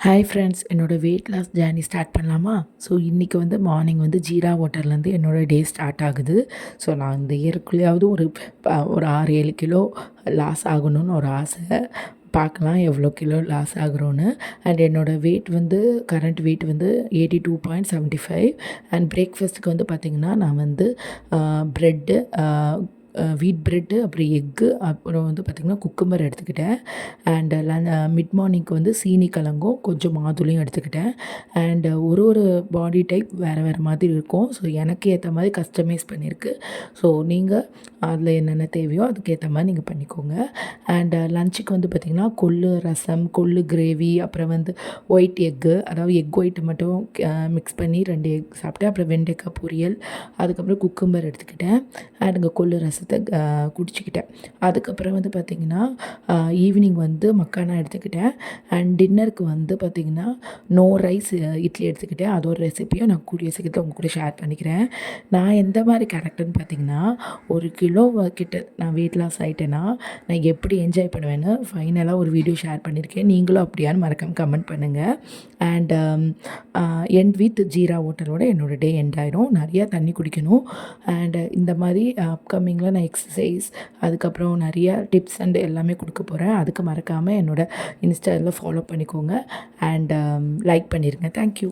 Hi friends, என்னோடய weight loss journey start பண்ணலாமா? So இன்றைக்கி வந்து மார்னிங் வந்து ஜீரா வாட்டர்லேருந்து என்னோடய டே ஸ்டார்ட் ஆகுது. ஸோ நான் இந்த இயருக்குள்ளேயாவது ஒரு 6-7 கிலோ லாஸ் ஆகணும்னு ஒரு ஆசை. பார்க்கலாம் எவ்வளோ கிலோ லாஸ் ஆகுறோன்னு. அண்ட் என்னோடய வெயிட் வந்து கரண்ட் வெயிட் வந்து 82.75. அண்ட் பிரேக்ஃபாஸ்ட்டுக்கு வந்து பார்த்திங்கன்னா நான் வந்து ப்ரெட்டு, வீட் ப்ரெட்டு, அப்புறம் எக்கு, அப்புறம் வந்து பார்த்திங்கன்னா குக்கும்பர் எடுத்துக்கிட்டேன். அண்டு மிட் மார்னிங்க்கு வந்து சீனி கிழங்கும் கொஞ்சம் மாதுளையும் எடுத்துக்கிட்டேன். அண்டு ஒரு பாடி டைப் வேறு மாதிரி இருக்கும். ஸோ எனக்கு ஏற்ற மாதிரி கஸ்டமைஸ் பண்ணியிருக்கு. ஸோ நீங்கள் அதில் என்னென்ன தேவையோ அதுக்கேற்ற மாதிரி நீங்கள் பண்ணிக்கோங்க. அண்டு லஞ்சுக்கு வந்து பார்த்திங்கன்னா கொள்ளு ரசம், கொள்ளு கிரேவி, அப்புறம் வந்து ஒயிட் எக்கு, அதாவது எக் ஒயிட்டை மட்டும் மிக்ஸ் பண்ணி 2 எக் சாப்பிட்டேன். அப்புறம் வெண்டைக்காய் பொரியல், அதுக்கப்புறம் குக்கும்பர் எடுத்துக்கிட்டேன். அண்டுங்க கொள்ளு ரசத்தை குடிச்சிக்கிட்டேன். அதுக்கப்புறம் வந்து பார்த்திங்கன்னா ஈவினிங் வந்து மக்கானா எடுத்துக்கிட்டேன். அண்ட் டின்னருக்கு வந்து பார்த்திங்கன்னா நோ ரைஸ் இட்லி எடுத்துக்கிட்டேன். அதோட ரெசிப்பியும் நான் கூடிய சீக்கிரத்தில் உங்கள் கூட ஷேர் பண்ணிக்கிறேன். நான் எந்த மாதிரி கேரக்டர்னு பார்த்திங்கன்னா, 1 கிலோ கிட்ட நான் வெயிட் லாஸ் ஆகிட்டேன்னா நான் எப்படி என்ஜாய் பண்ணுவேன்னு ஃபைனலாக ஒரு வீடியோ ஷேர் பண்ணியிருக்கேன். நீங்களும் அப்படியான்னு மறக்காமல் கமெண்ட் பண்ணுங்கள். அண்ட் எண்ட் வித் ஜீரா வாட்டரோட என்னோடய டே எண்ட் ஆயிரும். நிறையா தண்ணி குடிக்கணும். அண்டு இந்த மாதிரி அப்கமிங்கில் நான் எக்ஸசைஸ், அதுக்கப்புறம் நிறைய டிப்ஸ் அண்ட் எல்லாமே கொடுக்க போகிறேன். அதுக்கு மறக்காமல் என்னோடய இன்ஸ்டாவில் ஃபாலோ பண்ணிக்கோங்க. அண்ட் லைக் பண்ணிடுங்க. தேங்க்யூ.